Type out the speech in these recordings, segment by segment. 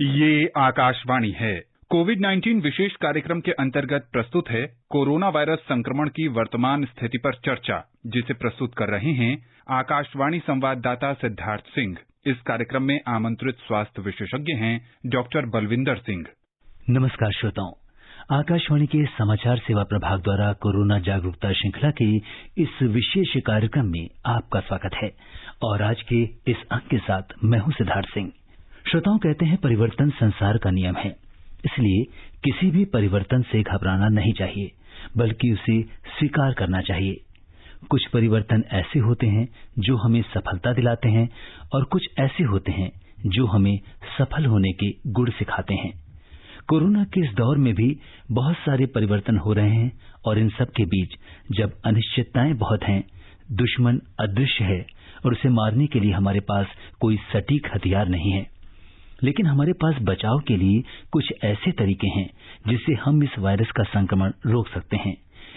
ये आकाशवाणी है। कोविड-19 विशेष कार्यक्रम के अंतर्गत प्रस्तुत है कोरोना वायरस संक्रमण की वर्तमान स्थिति पर चर्चा, जिसे प्रस्तुत कर रहे हैं आकाशवाणी संवाददाता सिद्धार्थ सिंह। इस कार्यक्रम में आमंत्रित स्वास्थ्य विशेषज्ञ हैं डॉक्टर बलविंदर सिंह। नमस्कार श्रोताओं, आकाशवाणी के समाचार सेवा प्रभाग द्वारा कोरोना जागरूकता श्रृंखला के इस विशेष कार्यक्रम में आपका स्वागत है और आज के इस अंक के साथ मैं हूं सिद्धार्थ सिंह। श्रोताओं, कहते हैं परिवर्तन संसार का नियम है, इसलिए किसी भी परिवर्तन से घबराना नहीं चाहिए, बल्कि उसे स्वीकार करना चाहिए। कुछ परिवर्तन ऐसे होते हैं जो हमें सफलता दिलाते हैं और कुछ ऐसे होते हैं जो हमें सफल होने के गुण सिखाते हैं। कोरोना के इस दौर में भी बहुत सारे परिवर्तन हो रहे हैं और इन सब के बीच जब अनिश्चितताएं बहुत हैं, दुश्मन अदृश्य है और उसे मारने के लिए हमारे पास कोई सटीक हथियार नहीं है, लेकिन हमारे पास बचाव के लिए कुछ ऐसे तरीके हैं जिससे हम इस वायरस का संक्रमण रोक सकते हैं।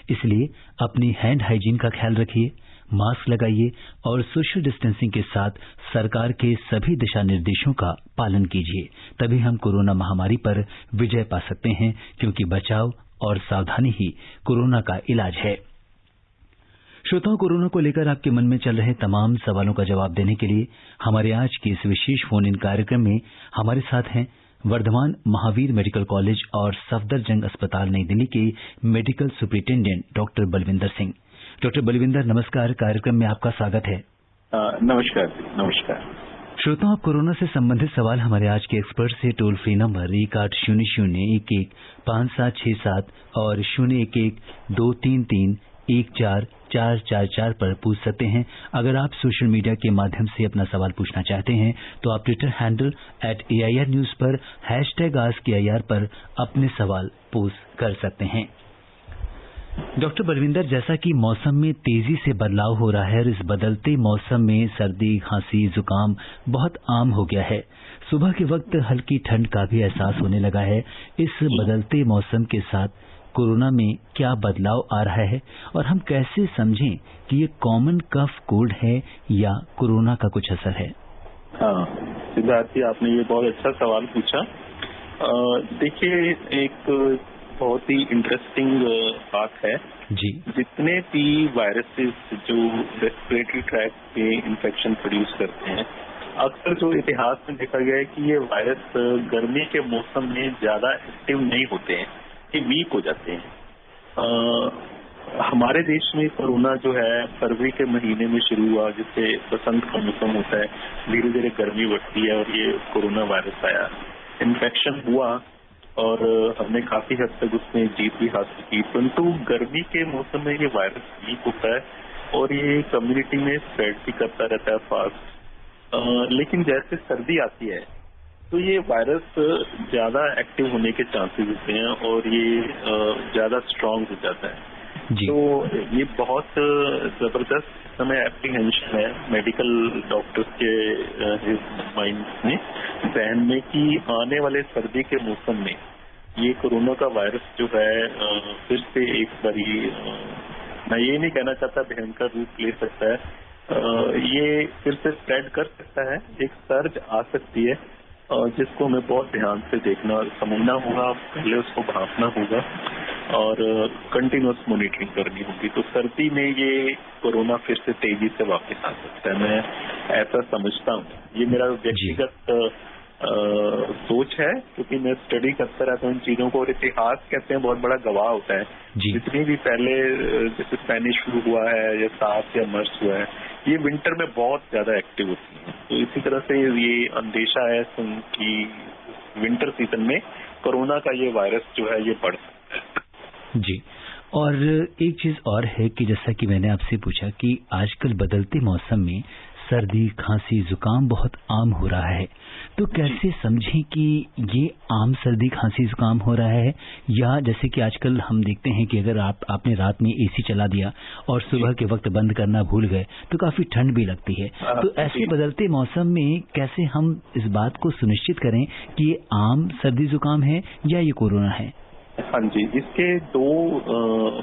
इसलिए अपनी हैंड हाइजीन का ख्याल रखिए, मास्क लगाइए और सोशल डिस्टेंसिंग के साथ सरकार के सभी दिशा निर्देशों का पालन कीजिए। तभी हम कोरोना महामारी पर विजय पा सकते हैं, क्योंकि बचाव और सावधानी ही कोरोना का इलाज है। श्रोताओं, कोरोना को लेकर आपके मन में चल रहे तमाम सवालों का जवाब देने के लिए हमारे आज के इस विशेष फोन इन कार्यक्रम में हमारे साथ हैं वर्धमान महावीर मेडिकल कॉलेज और सफदरजंग अस्पताल नई दिल्ली के medical superintendent doctor Balvinder Singh. Doctor Balvinder, नमस्कार। कार्यक्रम में आपका स्वागत है। नमस्कार। श्रोताओं, आप कोरोना से संबंधित सवाल हमारे आज के एक्सपर्ट से टोल फ्री नंबर 1800-11-5767 और 011-233-14444 पर पूछ सकते हैं। अगर आप सोशल मीडिया के माध्यम से अपना सवाल पूछना चाहते हैं तो आप ट्विटर हैंडल @AIR News पर #AskAIR पर अपने सवाल पोस्ट कर सकते हैं। डॉक्टर बलविंदर, जैसा कि मौसम में तेजी से बदलाव हो रहा है और इस बदलते मौसम में सर्दी, खांसी, जुकाम बहुत आम हो गया है। सुबह के वक्त हल्की ठंड का भी एहसास होने लगा है। इस बदलते मौसम के साथ कोरोना में क्या बदलाव आ रहा है और हम कैसे समझें कि ये कॉमन कफ कोल्ड है या कोरोना का कुछ असर है? हाँ सिद्धार्थ जी, आपने ये बहुत अच्छा सवाल पूछा। देखिए, एक बहुत ही इंटरेस्टिंग बात है जी। जितने भी वायरसेस जो रेस्पिरेटरी ट्रैक्ट पे इन्फेक्शन प्रोड्यूस करते हैं, अक्सर जो इतिहास में देखा गया है कि ये वायरस गर्मी के मौसम में ज्यादा एक्टिव नहीं होते हैं, ये वीक हो जाते हैं। हमारे देश में कोरोना जो है फरवरी के महीने में शुरू हुआ, जिससे बसंत का मौसम होता है, धीरे धीरे गर्मी बढ़ती है और ये कोरोना वायरस आया, इन्फेक्शन हुआ और हमने काफी हद तक उसमें जीत भी हासिल की। परंतु गर्मी के मौसम में ये वायरस वीक होता है और ये कम्युनिटी में स्प्रेड भी करता रहता है फास्ट। लेकिन जैसे सर्दी आती है तो ये वायरस ज्यादा एक्टिव होने के चांसेस होते हैं और ये ज्यादा स्ट्रांग हो जाता है। तो ये बहुत जबरदस्त समय एप्रीहेंशन है मेडिकल डॉक्टर्स के माइंड में, जहन में, कि आने वाले सर्दी के मौसम में ये कोरोना का वायरस जो है फिर से एक बारी, मैं ये नहीं कहना चाहता भयंकर रूप ले सकता है, ये फिर से स्प्रेड कर सकता है, एक सर्ज आ सकती है जिसको हमें बहुत ध्यान से देखना और समझना होगा, पहले उसको भांपना होगा और कंटिन्यूअस मॉनिटरिंग करनी होगी। तो सर्दी में ये कोरोना फिर से तेजी से वापस आ सकता है, मैं ऐसा समझता हूँ। ये मेरा व्यक्तिगत सोच है, क्योंकि मैं स्टडी करता रहता हूँ इन चीजों को और इतिहास कहते हैं बहुत बड़ा गवाह होता है। जितनी भी पहले जैसे स्पेनिश फ्लू हुआ है या सार्स या मर्स हुआ है, ये विंटर में बहुत ज्यादा एक्टिव होती है। तो इसी तरह से ये अंदेशा है कि विंटर सीजन में कोरोना का ये वायरस जो है ये बढ़ सकता है। जी, और एक चीज और है कि जैसा कि मैंने आपसे पूछा कि आजकल बदलते मौसम में सर्दी, खांसी, जुकाम बहुत आम हो रहा है, तो कैसे समझें कि ये आम सर्दी, खांसी, जुकाम हो रहा है, या जैसे कि आजकल हम देखते हैं कि अगर आपने रात में एसी चला दिया और सुबह के वक्त बंद करना भूल गए तो काफी ठंड भी लगती है। तो ऐसे बदलते मौसम में कैसे हम इस बात को सुनिश्चित करें कि ये आम सर्दी, जुकाम है या ये कोरोना है? हाँ जी, इसके दो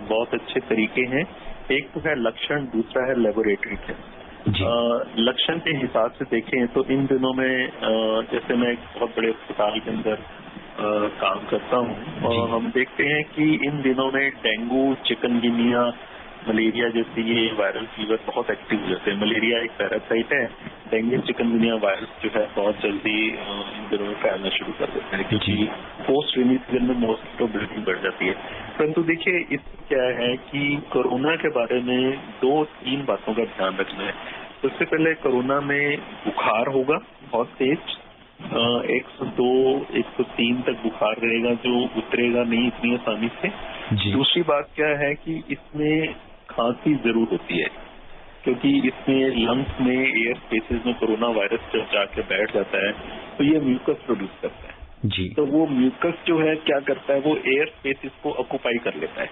बहुत अच्छे तरीके हैं। एक तो है लक्षण, दूसरा है लेबोरेटरी टेस्ट। लक्षण के हिसाब से देखें तो इन दिनों में जैसे मैं एक बहुत बड़े अस्पताल के अंदर काम करता हूँ और हम देखते हैं कि इन दिनों में डेंगू, चिकनगुनिया, मलेरिया जैसे ये वायरल फीवर बहुत एक्टिव हो जाते हैं। मलेरिया एक पैरासाइट है, डेंगू चिकनगुनिया वायरस जो है बहुत जल्दी इन दिनों में फैलना शुरू कर देते हैं क्योंकि पोस्ट रेनी सीजन में मॉस्किटो ब्रीडिंग बढ़ जाती है। परंतु देखिए इसमें क्या है कि कोरोना के बारे में 2-3 बातों का ध्यान रखना है। सबसे पहले कोरोना में बुखार होगा बहुत तेज, 102, 103 तक बुखार रहेगा जो उतरेगा नहीं इतनी आसानी से। दूसरी बात क्या है कि इसमें खांसी जरूर होती है क्योंकि इसमें लंग्स में एयर स्पेसेस में कोरोना वायरस जब जाके बैठ जाता है तो ये म्यूकस प्रोड्यूस करता है जी। तो वो म्यूकस जो है क्या करता है, वो एयर स्पेसेस को ऑक्यूपाई कर लेता है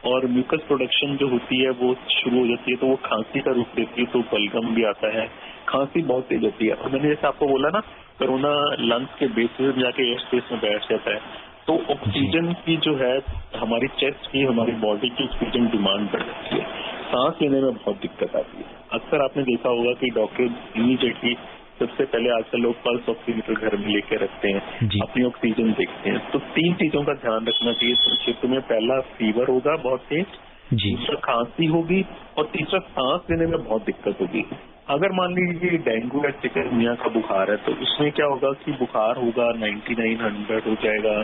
और म्यूकस प्रोडक्शन जो होती है वो शुरू हो जाती है तो वो खांसी का रूप लेती है, तो बलगम भी आता है, खांसी बहुत तेज होती है। और मैंने जैसे आपको बोला ना, कोरोना लंग्स के बेसिस में जाके एयर स्पेस में बैठ जाता है तो ऑक्सीजन की जो है हमारी चेस्ट की, हमारी बॉडी की ऑक्सीजन डिमांड बढ़ जाती है, सांस लेने में बहुत दिक्कत आती है। अक्सर आपने देखा होगा कि डॉक्टर इमीडिएटली सबसे पहले आजकल लोग पल्स ऑक्सीमीटर घर में लेके रखते हैं, अपनी ऑक्सीजन देखते हैं। तो 3 चीजों का ध्यान रखना चाहिए संक्षिप्त में। पहला फीवर होगा बहुत तेज, दूसरा खांसी होगी और तीसरा सांस लेने में बहुत दिक्कत होगी। अगर मान लीजिए डेंगू या चिकनगुनिया का बुखार है तो उसमें क्या होगा कि बुखार होगा 99-100 हो जाएगा,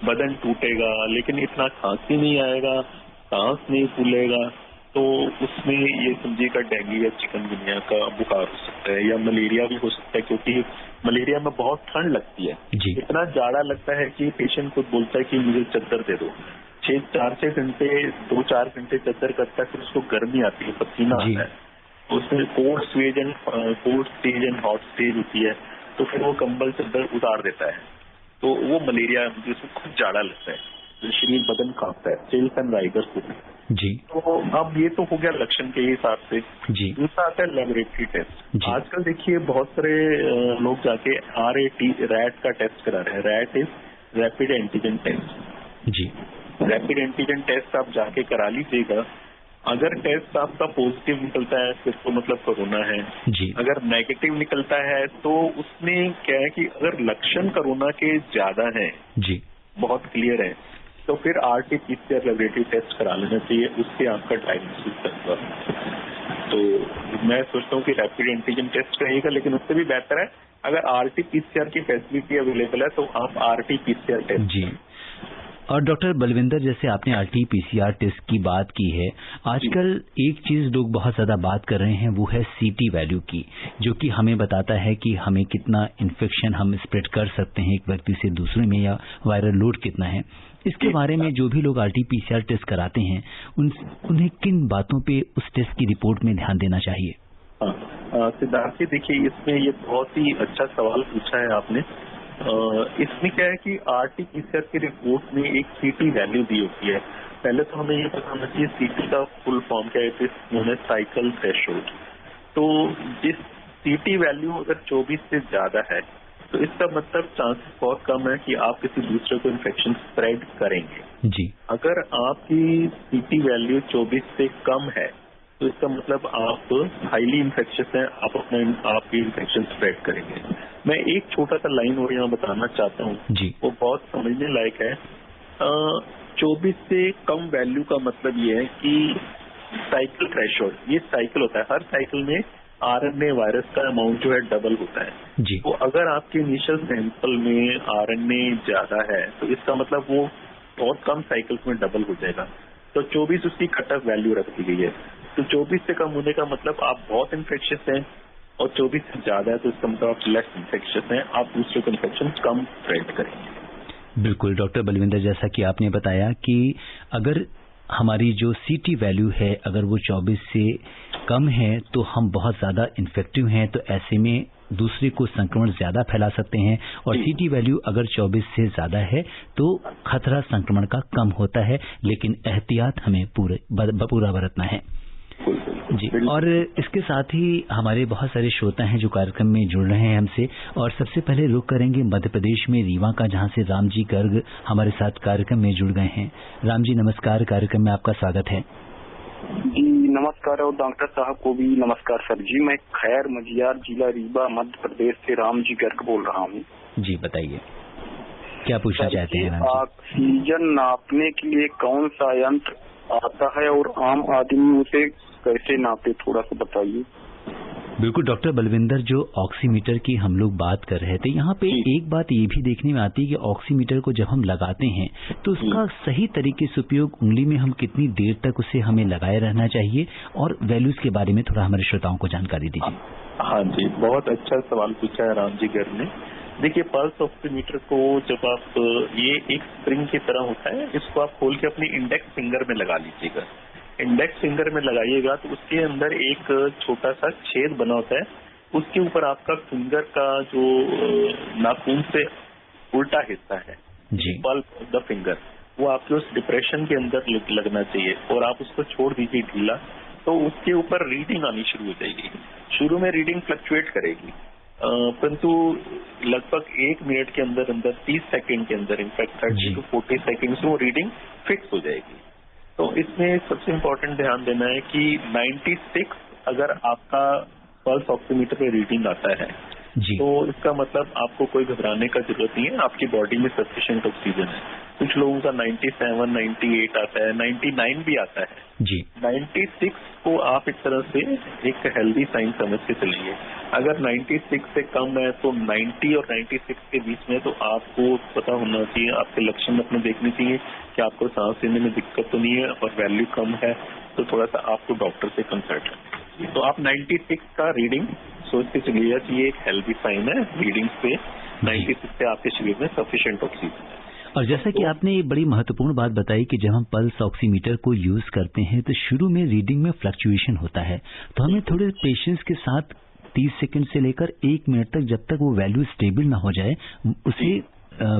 बदन टूटेगा, लेकिन इतना खांसी नहीं आएगा, सांस नहीं फूलेगा, तो उसमें ये समझिएगा डेंगू या चिकनगुनिया का बुखार हो सकता है या मलेरिया भी हो सकता है क्योंकि मलेरिया में बहुत ठंड लगती है, इतना जाड़ा लगता है कि पेशेंट खुद बोलता है कि मुझे चद्दर दे दो। 4-6 घंटे 2-4 घंटे चद्दर करता है, फिर उसको गर्मी आती है, पसीना आता है, उसमें cold stage and hot stage होती है, तो फिर वो कंबल चद्दर उतार देता है, तो वो मलेरिया जिसमें खुद जाड़ा लगता है, तो शरीर बदन कांपता है, चिल्स एंड राइगर्स होते हैं जी। तो अब ये तो हो गया लक्षण के हिसाब से जी। दूसरा आता है लेबोरेटरी टेस्ट। आजकल देखिए बहुत सारे लोग जाके रैट का टेस्ट करा रहे हैं। RAT is rapid antigen test जी। रैपिड एंटीजन टेस्ट आप जाके करा लीजिएगा। अगर टेस्ट आपका पॉजिटिव निकलता है फिर तो मतलब कोरोना है जी। अगर नेगेटिव निकलता है तो उसमें क्या है कि अगर लक्षण कोरोना के ज्यादा हैं जी, बहुत क्लियर है, तो फिर RT-PCR लेबोरेटरी टेस्ट करा लेना चाहिए, उससे आपका डायग्नोसिस होगा। तो मैं सोचता हूँ कि रैपिड एंटीजन टेस्ट करिएगा, लेकिन उससे भी बेहतर है अगर RT-PCR की फैसिलिटी अवेलेबल है तो आप RT-PCR टेस्ट जी। और डॉक्टर बलविंदर, जैसे आपने RT-PCR टेस्ट की बात की है, आजकल एक चीज लोग बहुत ज्यादा बात कर रहे हैं वो है CT वैल्यू की, जो कि हमें बताता है कि हमें कितना इन्फेक्शन हम स्प्रेड कर सकते हैं एक व्यक्ति से दूसरे में, या वायरल लोड कितना है। इसके बारे में जो भी लोग RT-PCR टेस्ट कराते हैं उन्हें किन बातों पे उस टेस्ट की रिपोर्ट में ध्यान देना चाहिए? सिद्धार्थ जी, देखिए इसमें ये बहुत ही अच्छा सवाल पूछा है आपने। इसमें क्या है कि RT-PCR की रिपोर्ट में एक CT वैल्यू दी होती है। पहले तो हमें ये पता होना चाहिए CT का फुल फॉर्म क्या है, इस साइकिल थ्रेशोल्ड। तो जिस CT वैल्यू अगर 24 से ज्यादा है तो इसका मतलब चांसेस बहुत कम है कि आप किसी दूसरे को इन्फेक्शन स्प्रेड करेंगे जी। अगर आपकी CT वैल्यू 24 से कम है तो इसका मतलब आप हाईली इन्फेक्शियस हैं, आप इन्फेक्शन स्प्रेड करेंगे। मैं एक छोटा सा लाइन और यहाँ बताना चाहता हूँ जी, वो बहुत समझने लायक है। 24 से कम वैल्यू का मतलब ये है कि साइकिल थ्रेशोल्ड, ये साइकिल होता है, हर साइकिल में RNA वायरस का अमाउंट जो है डबल होता है जी। तो अगर आपके इनिशियल सैंपल में RNA ज्यादा है तो इसका मतलब वो बहुत कम साइकिल्स में डबल हो जाएगा। तो 24 उसकी कट ऑफ वैल्यू रख दी गई है। तो 24 से कम होने का मतलब आप बहुत इन्फेक्शियस हैं, और 24 से ज्यादा है तो इसका मतलब आप लेस इन्फेक्शियस हैं, आप दूसरे को इन्फेक्शन कम स्प्रेड करेंगे। बिल्कुल डॉक्टर बलविंदर, जैसा कि आपने बताया कि अगर हमारी जो CT वैल्यू है अगर वो 24 से कम है तो हम बहुत ज्यादा इन्फेक्टिव हैं, तो ऐसे में दूसरे को संक्रमण ज्यादा फैला सकते हैं। और CT वैल्यू अगर 24 से ज्यादा है तो खतरा संक्रमण का कम होता है, लेकिन एहतियात हमें पूरा बरतना है जी। और इसके साथ ही हमारे बहुत सारे श्रोता हैं जो कार्यक्रम में जुड़ रहे हैं हमसे, और सबसे पहले रुक करेंगे मध्य प्रदेश में रीवा का, जहां से रामजी गर्ग हमारे साथ कार्यक्रम में जुड़ गए हैं। रामजी नमस्कार, कार्यक्रम में आपका स्वागत है। जी नमस्कार। नमस्कार और डॉक्टर साहब को भी नमस्कार सर जी। मैं खैर मजियार जिला रीवा मध्य प्रदेश से राम जी गर्ग बोल रहा हूँ। जी बताइए, क्या पूछना चाहते हैं? ऑक्सीजन नापने के लिए कौन सा यंत्र आता है और आम आदमी उसे कैसे नापे, थोड़ा सा बताइए। बिल्कुल डॉक्टर बलविंदर, जो ऑक्सीमीटर की हम लोग बात कर रहे थे, यहाँ पे एक बात ये भी देखने में आती है कि ऑक्सीमीटर को जब हम लगाते हैं तो उसका सही तरीके से उपयोग, उंगली में हम कितनी देर तक उसे हमें लगाए रहना चाहिए, और वैल्यूज के बारे में थोड़ा हमारे श्रोताओं को जानकारी दीजिए। हाँ जी, बहुत अच्छा सवाल पूछा है राम जी गर ने। देखिए, पल्स ऑक्सीमीटर को जब आप, ये एक स्प्रिंग की तरह होता है, इसको आप खोल के अपनी इंडेक्स फिंगर में लगा लीजिएगा। इंडेक्स फिंगर में लगाइएगा तो उसके अंदर एक छोटा सा छेद बना होता है, उसके ऊपर आपका फिंगर का जो नाखून से उल्टा हिस्सा है, पल्प ऑफ द फिंगर, वो आपके उस डिप्रेशन के अंदर लगना चाहिए, और आप उसको छोड़ दीजिए ढीला, तो उसके ऊपर रीडिंग आनी शुरू हो जाएगी। शुरू में रीडिंग फ्लक्चुएट करेगी, परंतु लगभग 1 मिनट के अंदर अंदर 30 सेकंड के अंदर, इनफैक्ट 30 to 40 सेकंड में वो रीडिंग फिक्स हो जाएगी। तो इसमें सबसे इम्पोर्टेंट ध्यान देना है कि 96 अगर आपका पल्स ऑक्सीमीटर पे रीडिंग आता है तो इसका मतलब आपको कोई घबराने का जरूरत नहीं है, आपकी बॉडी में सफिशिएंट ऑक्सीजन है। कुछ लोगों का 97, 98 आता है, 99 भी आता है जी। 96 को आप एक तरह से एक हेल्दी साइन समझ के चलिए। अगर 96 से कम है तो 90 और 96 के बीच में, तो आपको पता होना चाहिए, आपके लक्षण अपने देखने चाहिए कि आपको सांस लेने में दिक्कत तो नहीं है, और वैल्यू कम है तो थोड़ा सा आपको डॉक्टर से कंसल्ट करना। तो आप 96 का रीडिंग सोच के चलिएगा कि ये एक हेल्दी साइन है, रीडिंग पे 96 से आपके शरीर में सफिशिएंट ऑक्सीजन है। और जैसा कि आपने ये बड़ी महत्वपूर्ण बात बताई कि जब हम पल्स ऑक्सीमीटर को यूज करते हैं तो शुरू में रीडिंग में फ्लक्चुएशन होता है, तो हमें थोड़े पेशेंस के साथ 30 सेकंड से लेकर 1 मिनट तक, जब तक वो वैल्यू स्टेबल ना हो जाए, उसे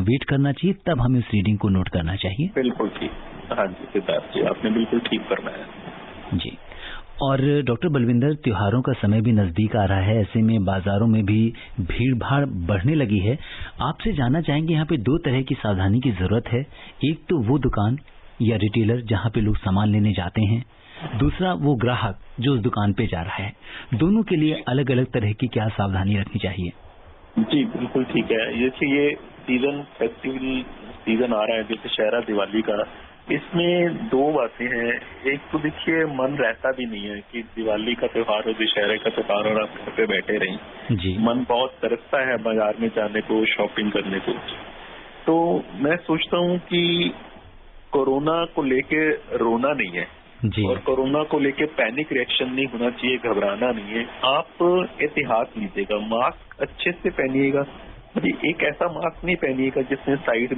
वेट करना चाहिए, तब हमें उस रीडिंग को नोट करना चाहिए। बिल्कुल ठीक, हाँ जी सिद्धार्थ जी, आपने बिल्कुल ठीक फरमाया जी। और डॉक्टर बलविंदर, त्योहारों का समय भी नजदीक आ रहा है, ऐसे में बाजारों में भी भीड़ भाड़ बढ़ने लगी है। आपसे जानना चाहेंगे, यहाँ पे 2 तरह की सावधानी की जरूरत है। एक तो वो दुकान या रिटेलर जहाँ पे लोग सामान लेने जाते हैं, दूसरा वो ग्राहक जो उस दुकान पे जा रहा है। दोनों के लिए अलग अलग तरह की क्या सावधानी रखनी चाहिए? जी बिल्कुल ठीक है। जैसे ये सीजन, फेस्टिवल सीजन आ रहा है, जैसे दशहरा दिवाली का, इसमें 2 बातें हैं। एक तो देखिए, मन रहता भी नहीं है कि दिवाली का त्योहार हो, दशहरे का त्योहार, और आप घर पे बैठे रहें जी। मन बहुत तरसता है बाजार में जाने को, शॉपिंग करने को। तो मैं सोचता हूँ कि कोरोना को लेके रोना नहीं है जी। और कोरोना को लेके पैनिक रिएक्शन नहीं होना चाहिए, घबराना नहीं है। आप एहतियात लीजिएगा, मास्क अच्छे से पहनिएगा। एक ऐसा मास्क नहीं पहनिएगा जिसमें साइड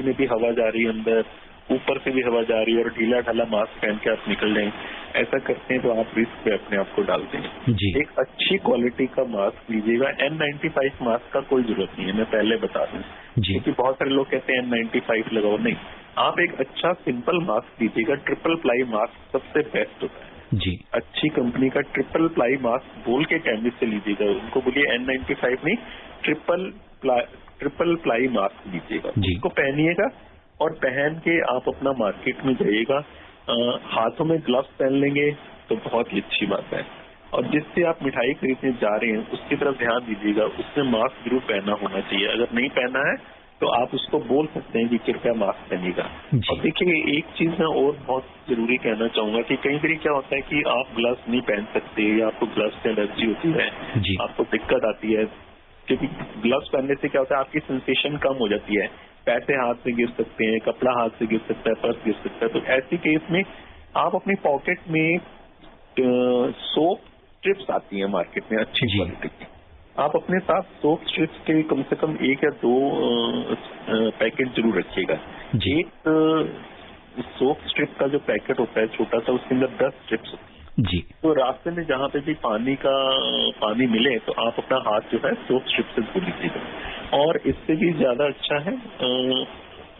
में भी हवा जा रही है अंदर, ऊपर से भी हवा जा रही है, और ढीला ढाला मास्क पहन के आप निकल जाएं। ऐसा करते हैं तो आप रिस्क पे अपने आप को डालते हैं जी। एक अच्छी क्वालिटी का मास्क लीजिएगा। N95 मास्क का कोई जरूरत नहीं है, मैं पहले बता दूं, क्योंकि बहुत सारे लोग कहते हैं N95 लगाओ, नहीं, आप एक अच्छा सिंपल मास्क लीजिएगा। ट्रिपल प्लाई मास्क सबसे बेस्ट होता है जी। अच्छी कंपनी का ट्रिपल प्लाई मास्क बोल के कैंडिस से लीजिएगा, उनको बोलिए N95 नहीं, ट्रिपल प्लाई मास्क लीजिएगा, उसको पहनिएगा, और पहन के आप अपना मार्केट में जाइएगा। हाथों में ग्लव्स पहन लेंगे तो बहुत ही अच्छी बात है। और जिससे आप मिठाई खरीदने जा रहे हैं उसकी तरफ ध्यान दीजिएगा, उसने मास्क जरूर पहना होना चाहिए। अगर नहीं पहना है तो आप उसको बोल सकते हैं कि कृपया मास्क पहनिएगा। और देखिए, एक चीज मैं और बहुत जरूरी कहना चाहूंगा कि कई बार क्या होता है कि आप ग्लव्स नहीं पहन सकते, या आपको ग्लव्स से एलर्जी होती है, आपको दिक्कत आती है, क्योंकि ग्लव्स पहनने से क्या होता है, आपकी सेंसेशन कम हो जाती है, पैसे हाथ से गिर सकते हैं, कपड़ा हाथ से गिर सकता है, पर्स गिर सकता है। तो ऐसी केस में आप अपनी पॉकेट में सोप स्ट्रिप्स आती है मार्केट में अच्छी क्वालिटी की, आप अपने साथ सोप स्ट्रिप्स के कम से कम 1 या 2 पैकेट जरूर रखिएगा। एक सोप स्ट्रिप का जो पैकेट होता है छोटा सा, उसके अंदर 10 स्ट्रिप्स होती है जी। तो रास्ते में जहाँ पे भी पानी मिले तो आप अपना हाथ जो है सोप स्ट्रिप से धो लीजिएगा। और इससे भी ज्यादा अच्छा है,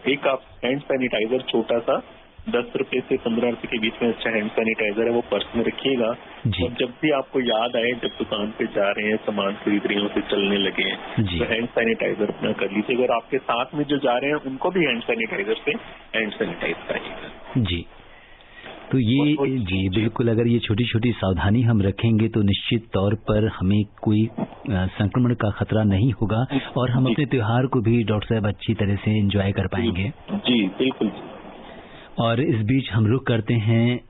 एक आप हैंड सैनिटाइजर छोटा सा 10 रुपए से 15 रुपए के बीच में अच्छा हैंड सैनिटाइजर है, वो पर्स में रखिएगा। और जब भी आपको याद आए, जब दुकान पे जा रहे हैं, सामान खरीद रहे हैं, उसे चलने लगे हैं, तो हैंड सैनिटाइजर अपना कर लीजिएगा। और आपके साथ में जो जा रहे हैं उनको भी हैंड सैनिटाइजर से हैंड सैनिटाइज कराइएगा जी। तो ये जी बिल्कुल, अगर ये छोटी छोटी सावधानी हम रखेंगे तो निश्चित तौर पर हमें कोई संक्रमण का खतरा नहीं होगा और हम अपने त्योहार को भी डॉक्टर साहब अच्छी तरह से एंजॉय कर पाएंगे। जी बिल्कुल। और इस बीच हम रुक करते हैं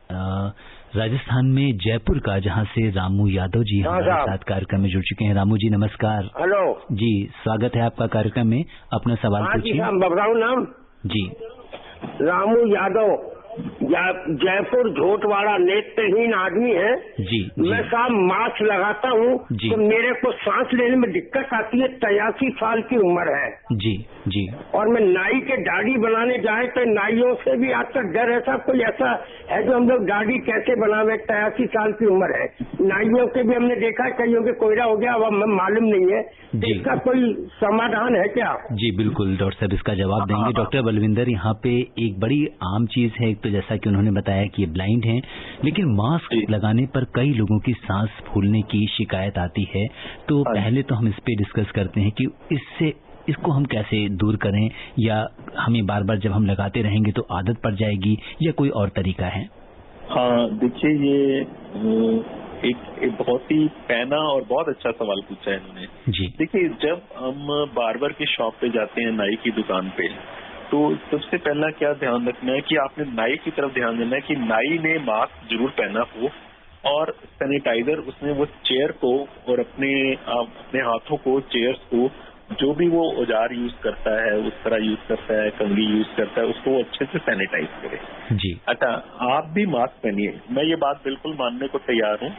राजस्थान में जयपुर का, जहां से रामू यादव जी हमारे साथ कार्यक्रम में जुड़ चुके हैं। रामू जी नमस्कार। हेलो जी, स्वागत है आपका कार्यक्रम में, अपना सवाल पूछिए। बताऊं नाम जी? रामू यादव, जयपुर झोटवाड़ा, नेत्रहीन आदमी है जी। मैं साहब मास्क लगाता हूँ तो मेरे को सांस लेने में दिक्कत आती है। 83 साल की उम्र है जी जी। और मैं नाई के दाढ़ी बनाने जाए तो नाइयों से भी आज तक डर, ऐसा कोई ऐसा है जो हम लोग दाढ़ी कैसे बनावे? 83 साल की उम्र है। नाइयों के भी हमने देखा, कईयों के कोयरा हो गया, अब हमें मालूम नहीं है। इसका कोई समाधान है क्या? जी बिल्कुल डॉक्टर साहब इसका जवाब देंगे। डॉक्टर बलविंदर, यहाँ पे एक बड़ी आम चीज है, तो जैसा कि उन्होंने बताया कि ये ब्लाइंड हैं, लेकिन मास्क लगाने पर कई लोगों की सांस फूलने की शिकायत आती है। तो पहले तो हम इस पे डिस्कस करते हैं कि इसको हम कैसे दूर करें, या हमें बार बार जब हम लगाते रहेंगे तो आदत पड़ जाएगी, या कोई और तरीका है? हाँ देखिए, ये एक बहुत ही पैना और बहुत अच्छा सवाल पूछा है इन्होंने जी। देखिए, जब हम बार्बर की शॉप पे जाते हैं, नाई की दुकान पे, तो सबसे पहला क्या ध्यान रखना है कि आपने नाई की तरफ ध्यान देना है कि नाई ने मास्क जरूर पहना हो और सैनिटाइजर उसने वो चेयर को और अपने हाथों को, चेयर्स को, जो भी वो औजार यूज करता है, उस तरह यूज करता है, कंघी यूज करता है, उसको अच्छे से सैनिटाइज करे जी। अच्छा, आप भी मास्क पहनिए। मैं ये बात बिल्कुल मानने को तैयार हूँ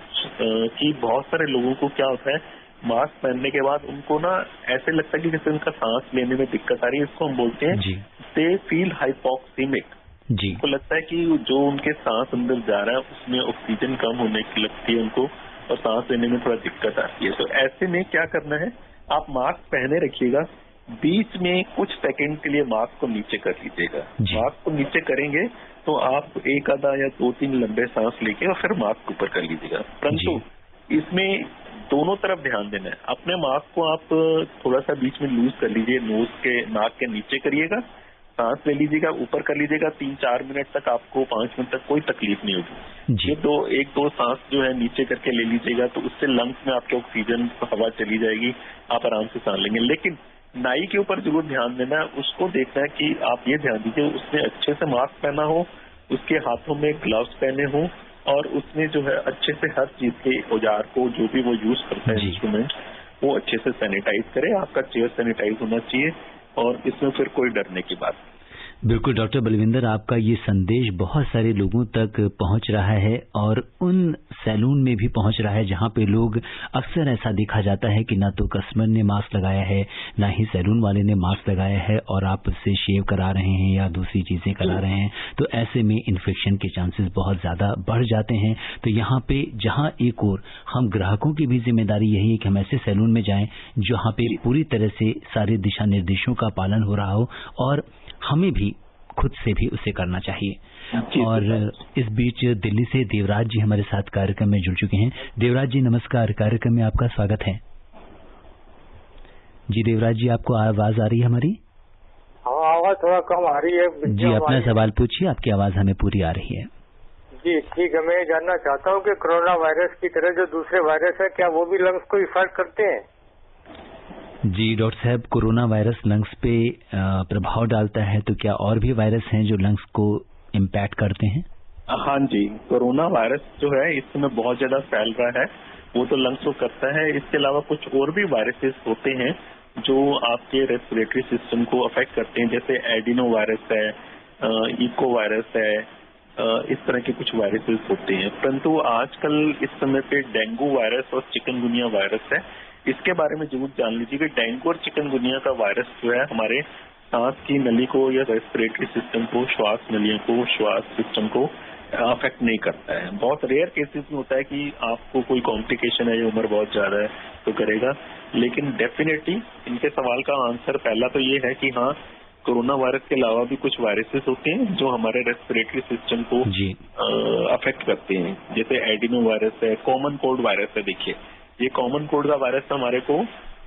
कि बहुत सारे लोगों को क्या होता है, मास्क पहनने के बाद उनको ना ऐसे लगता है कि जैसे उनका सांस लेने में दिक्कत आ रही है। इसको हम बोलते हैं दे फील हाइपोक्सीमिक जी। उनको लगता है कि जो उनके सांस अंदर जा रहा है उसमें ऑक्सीजन कम होने की लगती है उनको और सांस लेने में थोड़ा दिक्कत आती है। तो ऐसे में क्या करना है, आप मास्क पहने रखिएगा, बीच में कुछ सेकंड के लिए मास्क को नीचे कर लीजिएगा। मास्क को नीचे करेंगे तो आप एक आधा या 2-3 लंबे सांस लेके और फिर मास्क ऊपर कर लीजिएगा। परंतु इसमें दोनों तरफ ध्यान देना है। अपने मास्क को आप थोड़ा सा बीच में लूज कर लीजिए, नोज के, नाक के नीचे करिएगा, सांस ले लीजिएगा, ऊपर कर लीजिएगा। 3-4 मिनट तक आपको, 5 मिनट तक कोई तकलीफ नहीं होगी। ये एक दो सांस जो है नीचे करके ले लीजिएगा तो उससे लंग्स में आपके ऑक्सीजन हवा चली जाएगी, आप आराम से सांस लेंगे। लेकिन नाई के ऊपर जरूर ध्यान देना है, उसको देखना है कि आप ये ध्यान दीजिए उसने अच्छे से मास्क पहना हो, उसके हाथों में ग्लव्स पहने हो और उसने जो है अच्छे से हर चीज के औजार को, जो भी वो यूज करता है इंस्ट्रूमेंट, वो अच्छे से सैनिटाइज करे। आपका चेयर सैनिटाइज होना चाहिए और इसमें फिर कोई डरने की बात नहीं। बिल्कुल डॉक्टर बलविंदर, आपका ये संदेश बहुत सारे लोगों तक पहुंच रहा है और उन सैलून में भी पहुंच रहा है जहां पे लोग, अक्सर ऐसा देखा जाता है कि ना तो कस्टमर ने मास्क लगाया है, ना ही सैलून वाले ने मास्क लगाया है और आप उससे शेव करा रहे हैं या दूसरी चीजें करा रहे हैं, तो ऐसे में इन्फेक्शन के चांसेस बहुत ज्यादा बढ़ जाते हैं। तो यहाँ पे जहाँ एक और हम ग्राहकों की भी जिम्मेदारी यही है कि हम ऐसे सैलून में जाएं जहाँ पे पूरी तरह से सारे दिशा निर्देशों का पालन हो रहा हो और हमें भी खुद से भी उसे करना चाहिए। और इस बीच दिल्ली से देवराज जी हमारे साथ कार्यक्रम में जुड़ चुके हैं। देवराज जी नमस्कार, कार्यक्रम में आपका स्वागत है। जी देवराज जी, आपको आवाज आ रही है हमारी? हाँ, आवाज थोड़ा कम आ रही है जी। अपना सवाल पूछिए, आपकी आवाज हमें पूरी आ रही है। जी ठीक है, मैं ये जानना चाहता हूँ कि कोरोना वायरस की तरह जो दूसरे वायरस है, क्या वो भी लंग्स को इफेक्ट करते हैं? जी डॉक्टर साहब, कोरोना वायरस लंग्स पे प्रभाव डालता है, तो क्या और भी वायरस हैं जो लंग्स को इम्पैक्ट करते हैं? हाँ जी, कोरोना वायरस जो है इस समय बहुत ज्यादा फैल रहा है, वो तो लंग्स को करता है। इसके अलावा कुछ और भी वायरसेस होते हैं जो आपके रेस्पिरेटरी सिस्टम को अफेक्ट करते हैं, जैसे एडिनो वायरस है, इको वायरस है, इस तरह के कुछ वायरसेस होते हैं। परंतु आजकल इस समय पे डेंगू वायरस और चिकनगुनिया वायरस है, इसके बारे में जरूर जान लीजिए कि डेंगू और चिकनगुनिया का वायरस जो है हमारे सांस की नली को या रेस्पिरेटरी सिस्टम को, श्वास नलियों को, श्वास सिस्टम को अफेक्ट नहीं करता है। बहुत रेयर केसेस में होता है कि आपको कोई कॉम्प्लिकेशन है या उम्र बहुत ज्यादा है तो करेगा, लेकिन डेफिनेटली इनके सवाल का आंसर पहला तो ये है कि हाँ, कोरोना वायरस के अलावा भी कुछ वायरसेस होते हैं जो हमारे रेस्पिरेटरी सिस्टम को अफेक्ट करते हैं, जैसे एडिनो वायरस है, कॉमन कोल्ड वायरस है। देखिए, ये कॉमन कोल्ड का वायरस हमारे को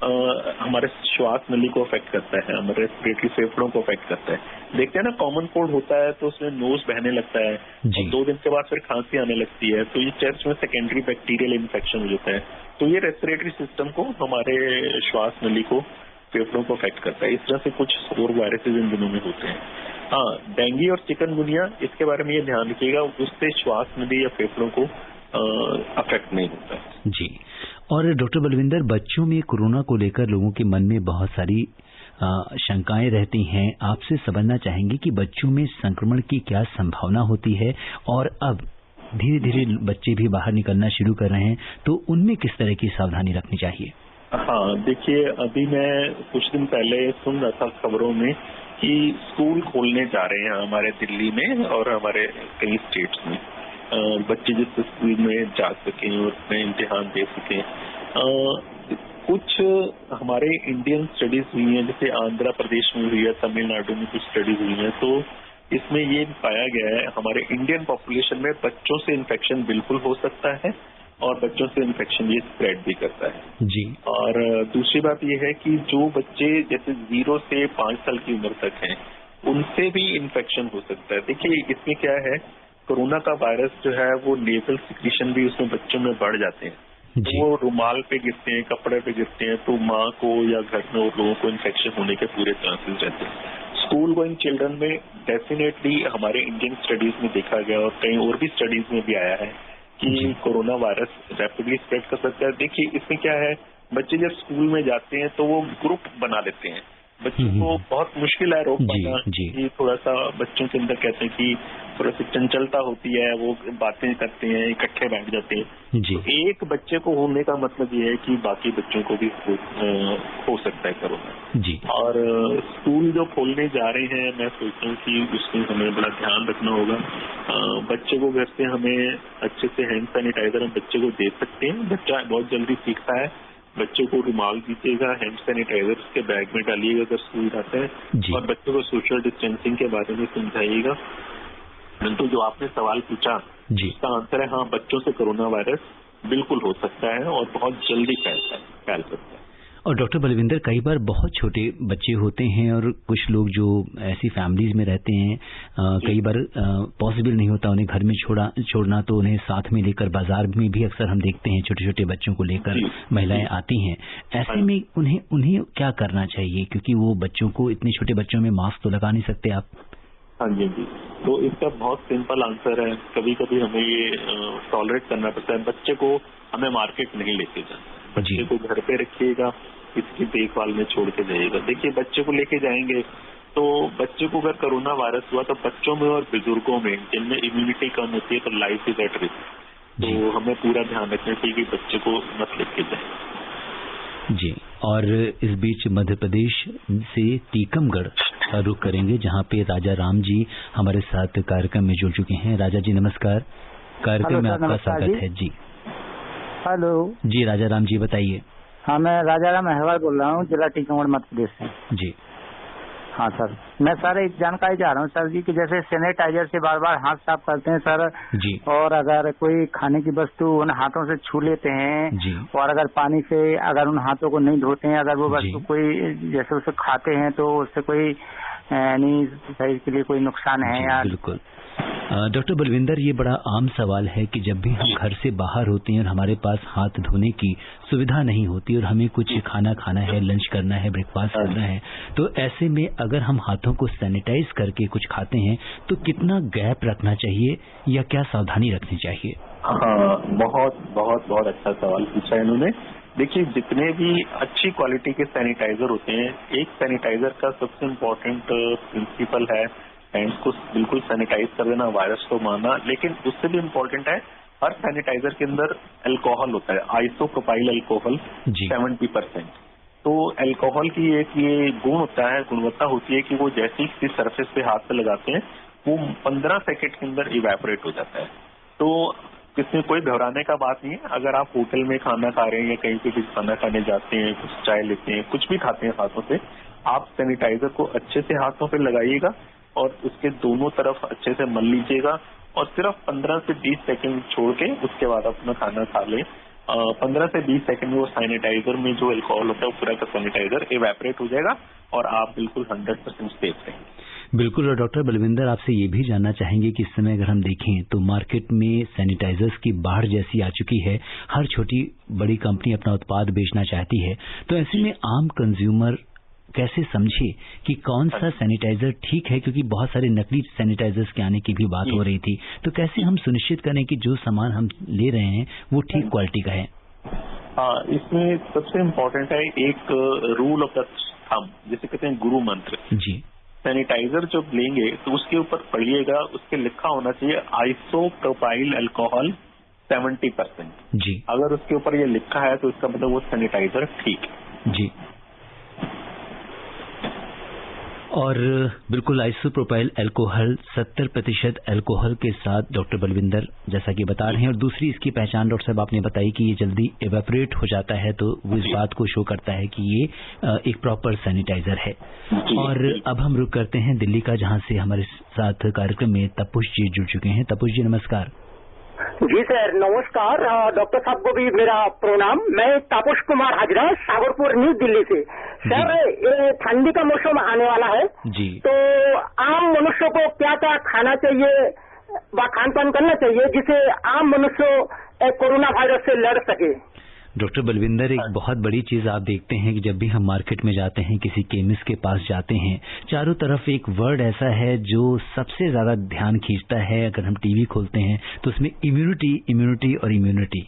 हमारे श्वास नली को अफेक्ट करता है, हमारे रेस्पिरेटरी फेफड़ों को अफेक्ट करता है। देखते हैं ना, कॉमन कोल्ड होता है तो उसमें नोज बहने लगता है और 2 दिन के बाद फिर खांसी आने लगती है, तो ये चेस्ट में सेकेंडरी बैक्टीरियल इन्फेक्शन हो जाता है। तो ये रेस्पिरेटरी सिस्टम को, हमारे श्वास नली को, फेफड़ों को अफेक्ट करता है। इस तरह से कुछ और वायरसेस इन दिनों में होते हैं। हाँ, डेंगू और चिकनगुनिया, इसके बारे में ये ध्यान रखिएगा, उससे श्वास नली या फेफड़ों को अफेक्ट नहीं होता है। जी। और डॉक्टर बलविंदर, बच्चों में कोरोना को लेकर लोगों के मन में बहुत सारी शंकाएं रहती हैं। आपसे समझना चाहेंगे कि बच्चों में संक्रमण की क्या संभावना होती है, और अब धीरे धीरे बच्चे भी बाहर निकलना शुरू कर रहे हैं, तो उनमें किस तरह की सावधानी रखनी चाहिए? हाँ, देखिए, अभी मैं कुछ दिन पहले सुन रहा था खबरों में कि स्कूल खोलने जा रहे हैं हमारे दिल्ली में और हमारे कई स्टेट्स में। बच्चे जिस स्कूल में जा सकें और अपने इम्तिहान दे सकें। कुछ हमारे इंडियन स्टडीज हुई हैं, जैसे आंध्र प्रदेश में हुई है, तमिलनाडु में कुछ स्टडीज हुई हैं, तो इसमें ये पाया गया है हमारे इंडियन पॉपुलेशन में बच्चों से इन्फेक्शन बिल्कुल हो सकता है और बच्चों से इन्फेक्शन ये स्प्रेड भी करता है जी। और दूसरी बात ये है कि जो बच्चे जैसे 0 से 5 साल की उम्र तक हैं, उनसे भी इन्फेक्शन हो सकता है। देखिए, इसमें क्या है, कोरोना का वायरस जो है वो नेजल सिक्रीशन भी उसमें बच्चों में बढ़ जाते हैं, तो वो रुमाल पे गिरते हैं, कपड़े पे गिरते हैं, तो माँ को या घर में और लोगों को इन्फेक्शन होने के पूरे चांसेस रहते हैं। स्कूल गोइंग चिल्ड्रन में डेफिनेटली हमारे इंडियन स्टडीज में देखा गया और कहीं और भी स्टडीज में भी आया है कि कोरोना वायरस रैपिडली स्प्रेड कर सकता है। देखिए, इसमें क्या है, बच्चे जब स्कूल में जाते हैं तो वो ग्रुप बना लेते हैं। बच्चों को बहुत मुश्किल है रोक पाना कि थोड़ा सा बच्चों के अंदर कहते हैं कि थोड़ा सी चंचलता होती है, वो बातें करते हैं, इकट्ठे बैठ जाते हैं। तो एक बच्चे को होने का मतलब ये है कि बाकी बच्चों को भी हो सकता है कोरोना। और स्कूल जो खोलने जा रहे हैं, मैं सोचता हूँ कि उसमें हमें बड़ा ध्यान रखना होगा। बच्चे को घर से हमें अच्छे से हैंड सैनिटाइजर हम बच्चे को दे सकते हैं। बच्चा बहुत जल्दी सीखता है। बच्चों को रुमाल दीजिएगा, हैंड सैनिटाइजर उसके बैग में डालिएगा अगर स्कूल जाते हैं, और बच्चों को सोशल डिस्टेंसिंग के बारे में समझाइएगा। तो जो आपने सवाल पूछा, इसका आंसर है हाँ, बच्चों से कोरोना वायरस बिल्कुल हो सकता है और बहुत जल्दी फैल सकता है। और डॉक्टर बलविंदर, कई बार बहुत छोटे बच्चे होते हैं और कुछ लोग जो ऐसी फैमिलीज में रहते हैं, कई बार पॉसिबल नहीं होता उन्हें घर में छोड़ना, तो उन्हें साथ में लेकर बाजार में भी अक्सर हम देखते हैं छोटे छोटे बच्चों को लेकर महिलाएं आती हैं। ऐसे में उन्हें क्या करना चाहिए, क्योंकि वो बच्चों को, इतने छोटे बच्चों में मास्क तो लगा नहीं सकते आप? हाँ जी जी, तो इसका बहुत सिंपल आंसर है। कभी कभी हमें ये टॉलरेट करना पड़ता है। बच्चे को हमें मार्केट नहीं लेके जाना, बच्चे को घर पे रखिएगा, इसकी देखभाल में छोड़ के जाइएगा। देखिए, बच्चे को लेके जाएंगे तो बच्चे को अगर कोरोना वायरस हुआ तो बच्चों में और बुजुर्गों में जिनमें इम्यूनिटी कम होती है तो लाइफ इज एट रिस्क। तो हमें पूरा ध्यान रखना चाहिए कि बच्चे को मत लेके जाए। जी। और इस बीच मध्य प्रदेश से टीकमगढ़ का रुख करेंगे, जहां पे राजा राम जी हमारे साथ कार्यक्रम में जुड़ चुके हैं। राजा जी नमस्कार, कार्यक्रम में आपका स्वागत है जी। हेलो जी, राजा राम जी बताइए। हाँ, मैं राजा राम अहवाल बोल रहा हूँ, जिला टीकमगढ़ मध्य प्रदेश से। जी हाँ सर, मैं सर एक जानकारी चाह रहा हूँ सर जी कि जैसे सैनिटाइजर से बार बार हाथ साफ करते हैं सर जी, और अगर कोई खाने की वस्तु उन हाथों से छू लेते हैं जी, और अगर पानी से अगर उन हाथों को नहीं धोते हैं, अगर वो वस्तु कोई जैसे उसे खाते हैं तो उससे कोई यानी शरीर के लिए कोई नुकसान है या? बिल्कुल डॉक्टर बलविंदर, ये बड़ा आम सवाल है कि जब भी हम घर से बाहर होते हैं और हमारे पास हाथ धोने की सुविधा नहीं होती और हमें कुछ खाना खाना है, लंच करना है, ब्रेकफास्ट करना है, तो ऐसे में अगर हम हाथों को सैनिटाइज करके कुछ खाते हैं तो कितना गैप रखना चाहिए या क्या सावधानी रखनी चाहिए? हाँ, बहुत बहुत बहुत अच्छा सवाल पूछा है इन्होंने। देखिए, जितने भी अच्छी क्वालिटी के सैनिटाइजर होते हैं, एक सैनिटाइजर का सबसे इम्पोर्टेंट प्रिंसिपल है हैंड्स को बिल्कुल सैनिटाइज कर देना, वायरस को मारना। लेकिन उससे भी इम्पोर्टेंट है, हर सैनिटाइजर के अंदर अल्कोहल होता है, आइसोप्रोपाइल अल्कोहल 70%। तो अल्कोहल की एक ये गुण होता है, गुणवत्ता होती है कि वो जैसे ही किसी सरफेस पे हाथ से लगाते हैं वो 15 सेकेंड के अंदर इवेपोरेट हो जाता है। तो इसमें कोई घबराने का बात नहीं है। अगर आप होटल में खाना खा रहे हैं या कहीं पे भी खाना खाने जाते हैं, कुछ चाय लेते हैं, कुछ भी खाते हैं हाथों से, आप सैनिटाइजर को अच्छे से हाथों पे लगाइएगा और उसके दोनों तरफ अच्छे से मल लीजिएगा और सिर्फ 15 से 20 सेकंड छोड़ के उसके बाद अपना खाना खा लें। 15 से 20 सेकंड में वो सैनिटाइजर में जो अल्कोहल होता है वो पूरा का सैनिटाइजर इवेपोरेट हो जाएगा और आप बिल्कुल 100% सेफ रहेंगे। बिल्कुल। और डॉक्टर बलविंदर, आपसे ये भी जानना चाहेंगे कि इस समय अगर हम देखें तो मार्केट में सैनिटाइजर्स की बाढ़ जैसी आ चुकी है, हर छोटी बड़ी कंपनी अपना उत्पाद बेचना चाहती है, तो ऐसे में आम कंज्यूमर कैसे समझे कि कौन सा सैनिटाइजर ठीक है, क्योंकि बहुत सारे नकली सैनिटाइजर्स के आने की भी बात हो रही थी, तो कैसे हम सुनिश्चित करें कि जो सामान हम ले रहे हैं वो ठीक क्वालिटी का है? इसमें सबसे इम्पोर्टेंट है एक रूल ऑफ द थंब, जिसे कहते हैं गुरु मंत्र जी। सैनिटाइजर जब लेंगे तो उसके ऊपर पढ़िएगा, उसके लिखा होना चाहिए आइसोप्रोपाइल अल्कोहल 70% जी। अगर उसके ऊपर ये लिखा है तो इसका मतलब वो सैनिटाइजर ठीक है जी। और बिल्कुल आइसोप्रोपाइल अल्कोहल 70% अल्कोहल के साथ डॉक्टर बलविंदर जैसा कि बता रहे हैं। और दूसरी इसकी पहचान डॉक्टर साहब आपने बताई कि ये जल्दी एवेपोरेट हो जाता है, तो वो इस बात को शो करता है कि ये एक प्रॉपर सैनिटाइजर है। और अब हम रुक करते हैं दिल्ली का, जहां से हमारे साथ कार्यक्रम में तपुष जी जुड़ चुके हैं। तपुष जी नमस्कार। जी सर नमस्कार। डॉक्टर साहब को भी मेरा प्रणाम। मैं तापस कुमार हाजरा, सागरपुर न्यू दिल्ली से। सर ये ठंडी का मौसम आने वाला है जी, तो आम मनुष्य को क्या क्या खाना चाहिए व खान पान करना चाहिए जिससे आम मनुष्य कोरोना वायरस से लड़ सके? डॉक्टर बलविंदर, एक बहुत बड़ी चीज आप देखते हैं कि जब भी हम मार्केट में जाते हैं, किसी केमिस्ट के पास जाते हैं, चारों तरफ एक वर्ड ऐसा है जो सबसे ज्यादा ध्यान खींचता है। अगर हम टीवी खोलते हैं तो उसमें इम्यूनिटी, इम्यूनिटी और इम्यूनिटी,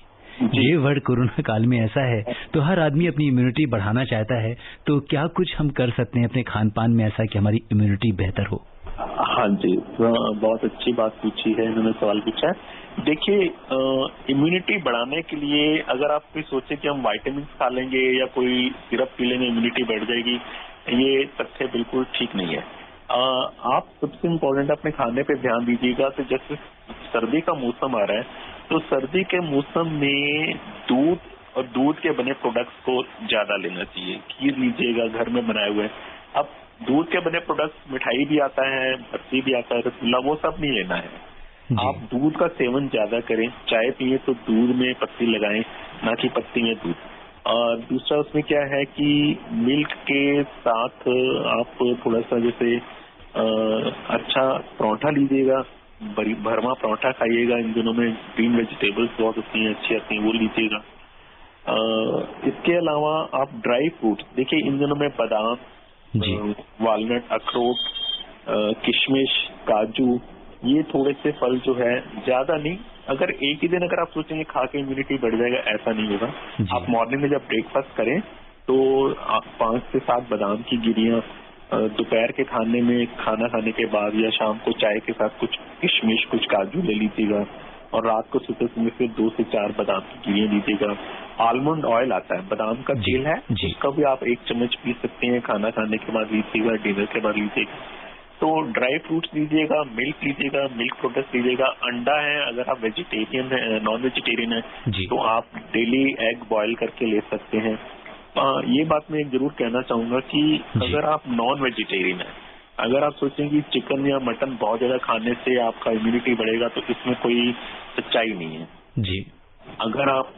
ये वर्ड कोरोना काल में ऐसा है, तो हर आदमी अपनी इम्यूनिटी बढ़ाना चाहता है। तो क्या कुछ हम कर सकते हैं अपने खान पान में ऐसा कि हमारी इम्यूनिटी बेहतर हो? हाँ जी, बहुत अच्छी बात पूछी है, इन्होंने सवाल पूछा है। देखिए, इम्यूनिटी बढ़ाने के लिए अगर आप कोई सोचे कि हम विटामिन खा लेंगे या कोई सिरप पी लेंगे इम्यूनिटी बढ़ जाएगी, ये तथ्य बिल्कुल ठीक नहीं है। आप सबसे इम्पोर्टेंट अपने खाने पे ध्यान दीजिएगा। तो जैसे सर्दी का मौसम आ रहा है, तो सर्दी के मौसम में दूध और दूध के बने प्रोडक्ट्स को ज्यादा लेना चाहिए। खीर लीजिएगा घर में बनाए हुए। अब दूध के बने प्रोडक्ट्स, मिठाई भी आता है, बर्फी भी आता है, रसगुल्ला, वो सब नहीं लेना है। आप दूध का सेवन ज्यादा करें। चाय पिए तो दूध में पत्ती लगाएं, ना कि पत्ती में दूध। और दूसरा उसमें क्या है कि मिल्क के साथ आप थोड़ा सा जैसे अच्छा पराठा लीजिएगा, भरमा पराठा खाइएगा। इन दिनों में ग्रीन वेजिटेबल्स बहुत होती हैं, अच्छी आती हैं, वो लीजिएगा। इसके अलावा आप ड्राई फ्रूट देखिए, इन दिनों में बादाम, वालनट, अखरोट, किशमिश, काजू, ये थोड़े से फल जो है, ज्यादा नहीं। अगर एक ही दिन अगर आप सोचेंगे खा के इम्यूनिटी बढ़ जाएगा, ऐसा नहीं होगा। आप मॉर्निंग में जब ब्रेकफास्ट करें तो 5 से 7 बादाम की गिरियां, दोपहर के खाने में खाना खाने के बाद या शाम को चाय के साथ कुछ किशमिश, कुछ काजू ले लीजिएगा। और रात को सोते समय फिर 2 से 4 बादाम की गिरियां लीजिएगा। आलमंड ऑयल आता है, बादाम का तेल है, उसका भी आप 1 चम्मच पी सकते हैं। खाना खाने के बाद लीजिएगा, डिनर के बाद लीजिएगा। तो ड्राई फ्रूट्स लीजिएगा, मिल्क लीजिएगा, मिल्क प्रोडक्ट्स लीजिएगा। अंडा है, अगर आप वेजिटेरियन है, नॉन वेजिटेरियन है, तो आप डेली एग बॉयल करके ले सकते हैं। ये बात मैं जरूर कहना चाहूंगा कि अगर आप नॉन वेजिटेरियन है, अगर आप सोचें कि चिकन या मटन बहुत ज्यादा खाने से आपका इम्यूनिटी बढ़ेगा, तो इसमें कोई सच्चाई नहीं है जी। अगर आप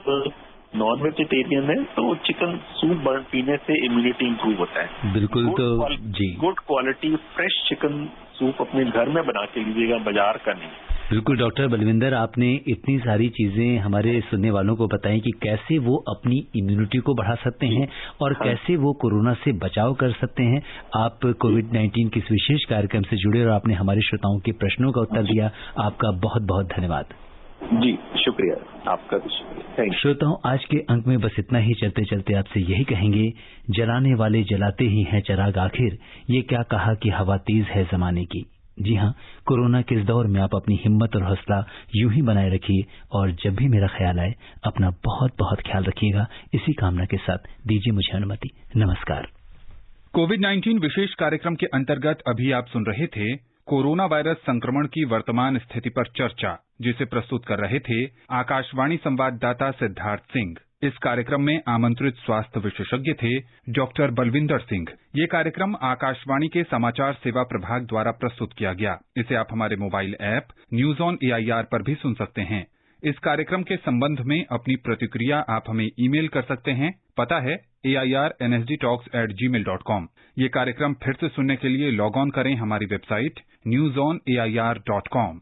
नॉन वेजिटेरियन है तो चिकन सूप पीने से इम्यूनिटी इंप्रूव होता है। बिल्कुल। तो जी, good quality fresh chicken soup अपने घर में बना के लीजिएगा, बाजार का नहीं। बिल्कुल डॉक्टर बलविंदर, आपने इतनी सारी चीजें हमारे सुनने वालों को बताई कि कैसे वो अपनी इम्यूनिटी को बढ़ा सकते हैं और कैसे वो कोरोना से बचाव कर सकते हैं। आप कोविड-19 के इस विशेष कार्यक्रम से जुड़े और आपने हमारे श्रोताओं के प्रश्नों का उत्तर दिया। आपका बहुत बहुत धन्यवाद। जी शुक्रिया, आपका भी शुक्रिया। श्रोताओं, आज के अंक में बस इतना ही। चलते चलते आपसे यही कहेंगे, जलाने वाले जलाते ही हैं चिराग आखिर, ये क्या कहा कि हवा तेज है जमाने की। जी हाँ, कोरोना के इस दौर में आप अपनी हिम्मत और हौसला यूं ही बनाए रखिए और जब भी मेरा ख्याल आए अपना बहुत बहुत ख्याल रखिएगा। इसी कामना के साथ दीजिए मुझे अनुमति। नमस्कार। कोविड-19 विशेष कार्यक्रम के अंतर्गत अभी आप सुन रहे थे कोरोना वायरस संक्रमण की वर्तमान स्थिति पर चर्चा, जिसे प्रस्तुत कर रहे थे आकाशवाणी संवाददाता सिद्धार्थ सिंह। इस कार्यक्रम में आमंत्रित स्वास्थ्य विशेषज्ञ थे डॉक्टर बलविंदर सिंह। ये कार्यक्रम आकाशवाणी के समाचार सेवा प्रभाग द्वारा प्रस्तुत किया गया। इसे आप हमारे mobile app news on AIR पर भी सुन सकते हैं। इस कार्यक्रम के संबंध में अपनी प्रतिक्रिया आप हमें ईमेल कर सकते हैं। पता है airnsdtalks@gmail.com। ये कार्यक्रम फिर से सुनने के लिए लॉग ऑन करें हमारी वेबसाइट newsonair.com।